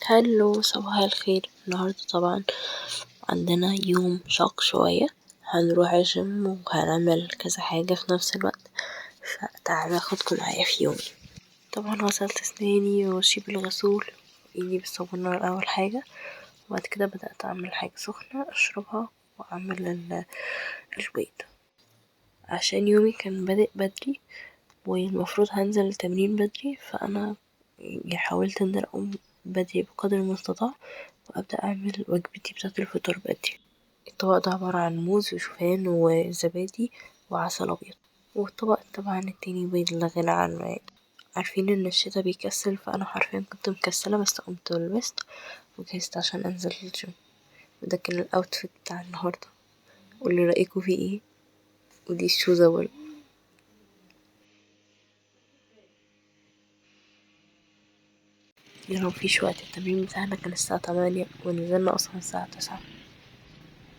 هلو صباح الخير. النهاردة طبعا عندنا يوم شاق شوية، هنروح الجيم وهنعمل كذا حاجة في نفس الوقت، فتعالوا اخدكم معايا في يومي. طبعا غسلت اسناني واشيب الغسول ايدي بالصابون نار اول حاجة، وبعد كده بدأت اعمل حاجة سخنة اشربها واعمل البيض عشان يومي كان بادئ بدري والمفروض هنزل التمرين بدري، فانا حاولت ان انا اقوم بدري بقدر المستطاع وابدأ اعمل وجبتي بتاعة الفطار بدري. الطبق ده عبارة عن موز وشوفان وزبادي وعسل ابيض، والطبق طبعا التاني بيض لا غنى عنه يعني. عارفين ان الشتا بيكسل، فانا حرفيا كنت مكسلة بس قمت ولبست وجهزت عشان انزل الجيم، وده كان الاوتفيت بتاع النهاردة. قولي رأيكوا فيه ايه؟ ودي الشوزة برضه. يعني مفيش وقت، التمرين بتاعنا كان الساعة 8 ونزلنا اصلا الساعة 9.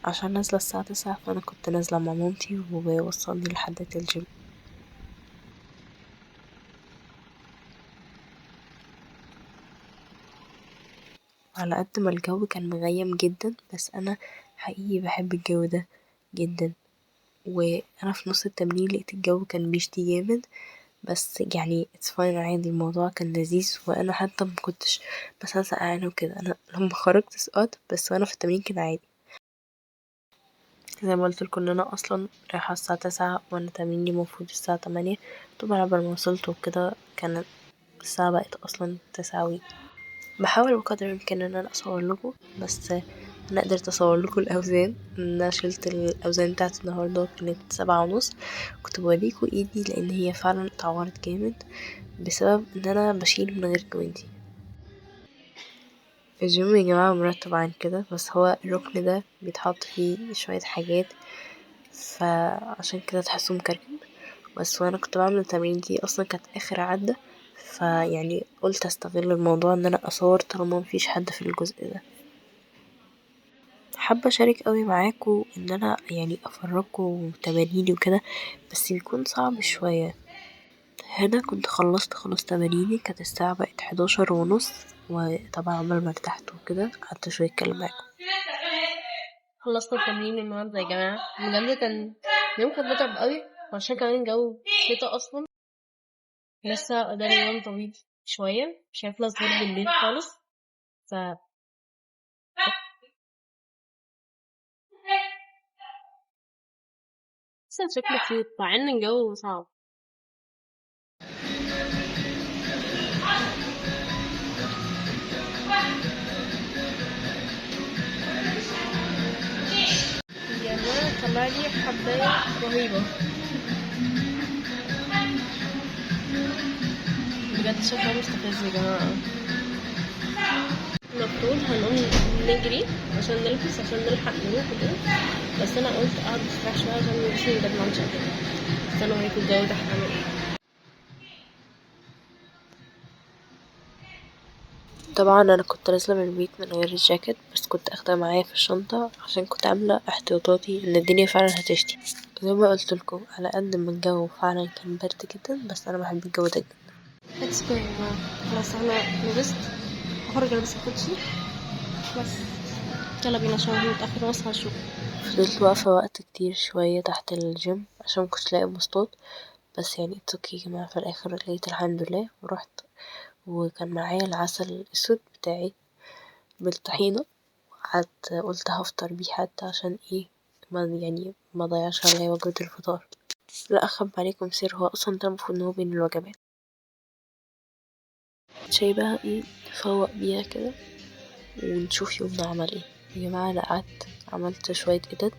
عشان نازلة الساعة 9 فانا كنت نازلة مع مامتي ووصلني لحد الجيم. على قد ما الجو كان مغيم جدا، بس انا حقيقي بحب الجو ده جدا، وانا في نص التمرين لقيت الجو كان بيشتي جامد، بس يعني it's fine عادي، الموضوع كان لذيذ، وانا حتى مكنتش مثلا سقعانة وكده. انا لما خرجت سقعت، بس وانا في التمرين كان عادي. زي ما قلتلكوا ان انا اصلا رايحة الساعة 9 وانا تمريني المفروض الساعة 8. طبعا عبال ما وصلت وكده كانت الساعة بقت اصلا 9. بحاول بقدر الامكان ان انا اصورلكوا، بس انا قدرت اصورلكوا الاوزان. ان انا شلت الاوزان بتاعت النهاردة كانت 7.5. كنت بوريكوا ايدي لان هي فعلا اتعورت جامد بسبب ان انا بشيل من غير جوانتي. الجيم يا جماعة مرتب عن كده، بس هو الركن ده بيتحط فيه شوية حاجات، فعشان كده تحسه مكركب. بس وانا كنت بعمل التمرين دي اصلا كانت اخر عدة، فيعني قلت استغل الموضوع ان انا اصور طالما مفيش حد في الجزء ده. حابة اشارك قوي معاكوا ان انا يعني افرجكوا تماريني وكده، بس بيكون صعب شوية. هنا كنت خلصت خلاص تماريني، كانت الساعة بقت 11:30، وطبعا عمال ما ارتحت وكده قعدت شوية اتكلم معاكم. خلصت التمرين النهاردة يا جماعة، بجد كان يوم كان متعب قوي، وعشان كمان جو شتا اصلا لسه قدامي يوم طويل شوية، مش هيخلص غير بالليل خالص. ف لسه شكله كيوت مع ان الجو صعب. يا جماعة طلعلي حباية رهيبة بجد، شكلها مستفز يا جماعة. المفروض هنقوم نجري عشان نلبس عشان نلحق نروح وكده، بس انا قلت اقعد استريح شوية عشان جسمي بجد معملش قد كده. استنوا اوريكوا الجو تحت عامل ايه. طبعا انا كنت نازله من البيت من غير الجاكيت، بس كنت اخدها معايا في الشنطه عشان كنت عامله احتياطاتي ان الدنيا فعلا هتشتي. زي ما قلتلكوا على قد ما الجو فعلا كان برد جدا، بس انا بحب الجو ده جدا. ليتس جو يا جماعه، خلاص انا لبست، هخرج البس الكوتشي بس. يلا بينا عشان انا متاخره واصحى الشغل. فضلت واقفه وقت كتير شويه تحت الجيم عشان مكنتش لاقي مواصلات، بس يعني اتس اوكي يا جماعه، في الاخر لقيت الحمد لله ورحت، وكان معايا العسل الاسود بتاعي بالطحينة، وقعدت قلت هفطر بيه حتى عشان ايه ما ضيعش عليا وجبة الفطار. لا اخبي عليكم سر، هو اصلا ده المفروض ان هو بين الوجبات. شايبها ايه نفوق بيها كده ونشوف يومنا عمل ايه. يا جماعة انا قعدت عملت شوية إيديت،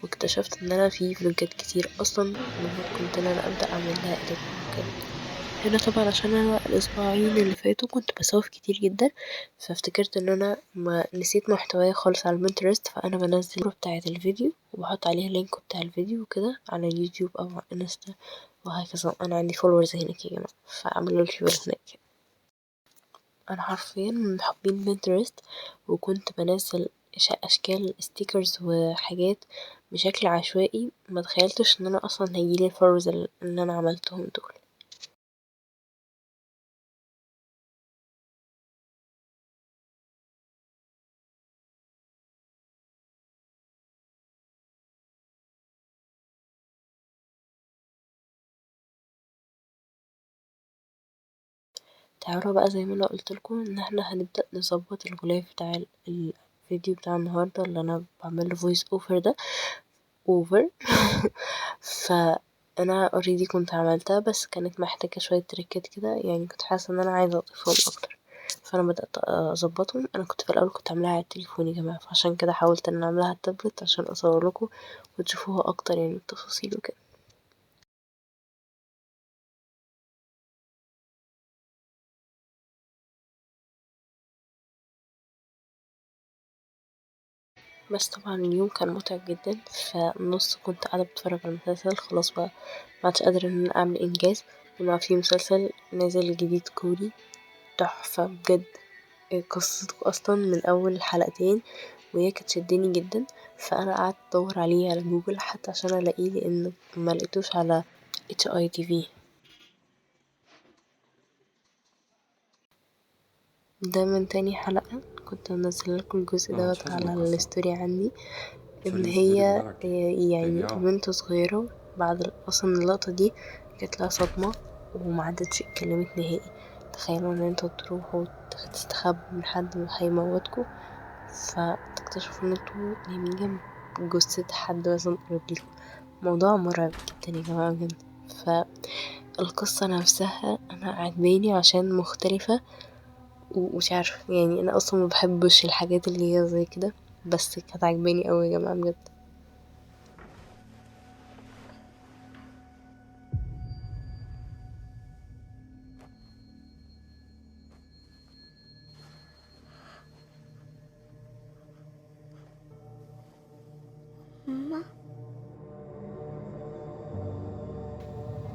واكتشفت ان انا في فلوجات كتير اصلا المفروض كنت انا ابدأ اعمل لها إيديت كده. هنا طبعا عشان انا الاسبوعين اللي فاتوا كنت بسوف كتير جدا، فافتكرت ان انا ما نسيت محتواي خالص على البنترست، فانا بنزل الصورة بتاعة الفيديو وبحط عليها اللينك بتاع الفيديو كده على اليوتيوب او على انستا وهكذا. انا عندي فولورز هناك يا جماعة، فاعملوا لي فولو هناك. انا حرفيا من محبين بنترست، وكنت بنزل اشكال ستيكرز وحاجات بشكل عشوائي، ما تخيلتش ان انا اصلا هيجيلي الفولورز اللي انا عملتهم دول. تعالوا بقى زي ما انا قلتلكوا ان احنا هنبدأ نظبط الغلاف بتاع الفيديو بتاع النهاردة اللي انا بعمله فويس اوفر ده اوفر فانا اوريدي كنت عملتها بس كانت محتاجة شوية تريكات كده، يعني كنت حاسة ان انا عايزة اضيفهم اكتر، فانا بدأت اظبطهم. انا كنت في الاول كنت عاملاها على التليفون يا جماعة، فعشان كده حاولت ان انا اعملها على التابلت عشان اصور لكم وتشوفوها اكتر يعني التفاصيل وكده. بس طبعا اليوم كان متعب جدا، فالنص كنت قاعدة بتفرج على المسلسل خلاص بقى معدتش قادرة ان انا اعمل انجاز. ومع في مسلسل نازل جديد كوري تحفة بجد، قصته اصلا من اول حلقتين وهي كانت شدني جدا، فانا قعدت ادور عليه على جوجل حتى عشان الاقيه لان ما لقيتوش على HITV. ده من تاني حلقة كنت منزله لكم الجزء دوت على الستوري عندي، ان هي يعني بنت صغيرة بعد اصلا اللقطة دي جاتلها صدمة ومعدتش اتكلمت نهائي. تخيلوا ان انتوا تروحوا تستخبوا من حد هيموتكوا فتكتشفوا ان انتوا نايمين جنب جثة حد مثلا قريب ليكوا. موضوع مرعب جدا يا جماعة بجد. فالقصة نفسها انا عجباني عشان مختلفة ومش عارفة، يعني انا اصلا ما بحبش الحاجات اللي هي زي كده، بس كانت عجباني قوي يا جماعة بجد.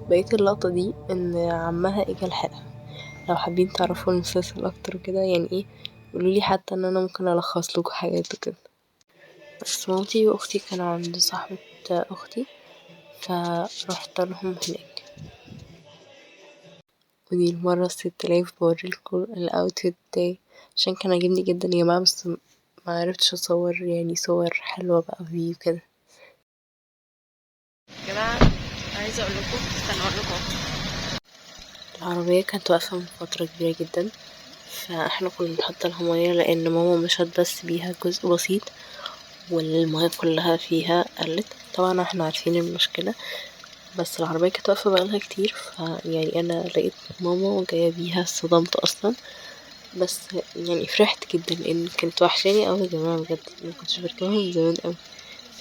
بقيت اللقطة دي ان عمها اجى لحقها. لو حابين تعرفوا المسلسل اكتر وكده يعني ايه قولولي، حتى ان انا ممكن الخص لكم حاجات وكده. بس مامتي واختي كانوا عند صاحبة اختي فرحت لهم هناك. ودي المرة ال6000 بوريلكوا الاوتفيت بتاعي عشان كان عاجبني جدا يا جماعة، بس ما عرفتش اصور يعني صور حلوة بقى فيه وكده. يا جماعة عايزة اقول لكم، استنوا اقول لكم، العربية كانت واقفة من فترة كبيرة جدا، فاحنا كنا بنحط لها مية لان ماما مشت بس بيها جزء بسيط والمية كلها فيها قلت. طبعا احنا عارفين المشكلة، بس العربية كانت واقفة بقالها كتير، يعني انا لقيت ماما جاية بيها اتصدمت اصلا. بس يعني فرحت جدا لان كانت وحشاني اوي يا جماعة بجد، مكنتش بركبها من زمان اوي.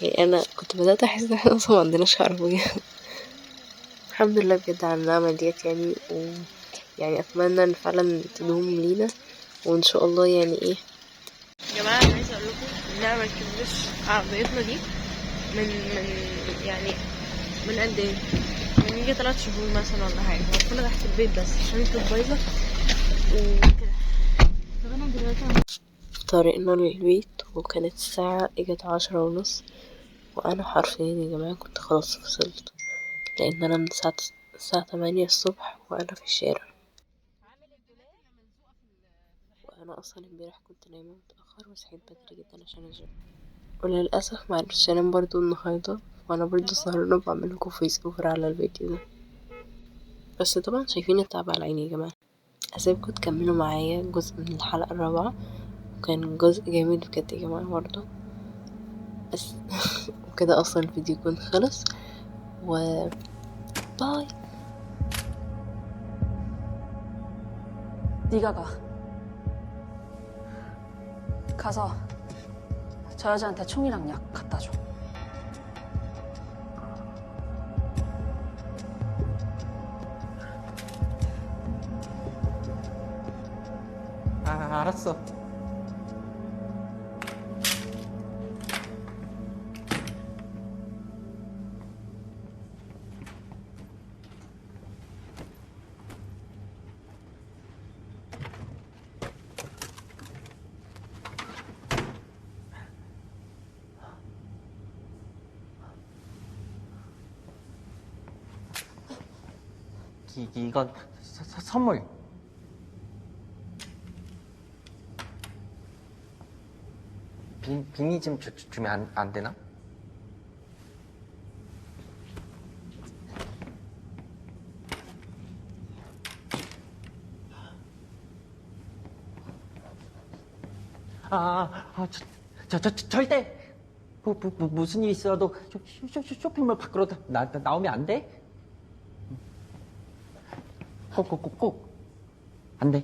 يعني انا كنت بدأت احس ان احنا اصلا معندناش عربية الحمد لله بجد على النعمة ديت يعني، يعني اتمنى ان فعلا تدوم لينا وان شاء الله يعني ايه. يا جماعه انا عايزه اقول لكم انها ما ركبناش عربيتنا دي من يعني من قد ايه، من يجي 3 شهور مثلا ولا حاجه، كنا تحت البيت بس عشان كانت بايظه وكده. طب انا دلوقتي في طريقنا للبيت وكانت الساعه اجت 10:30، وانا حرفيا يا جماعه كنت خلاص فصلت لان انا من الساعه 8 الصبح وانا في الشارع. وانا اصلا امبارح كنت نايمه متاخر وصحيت بدري جدا عشان الجيم، وللاسف معرفتش انام برضو النهارده، وانا برضو سهرانه بعمل لكم فويس اوفر على الفيديو ده. بس طبعا شايفين التعب على عيني يا جماعه. اسيبكم تكملوا معايا جزء من الحلقه الرابعه، وكان جزء جامد بجد يا جماعه برضو. بس وكده اصلا الفيديو يكون خلص و باي. 네가 가서 저 여자한테 총이랑 약 갖다 줘. 알았어. 이건 선물. 비니 좀 주면 안 되나? 절대 무슨 일 있어도 쇼핑몰 밖으로 나오면 안 돼? 꼭 안 돼.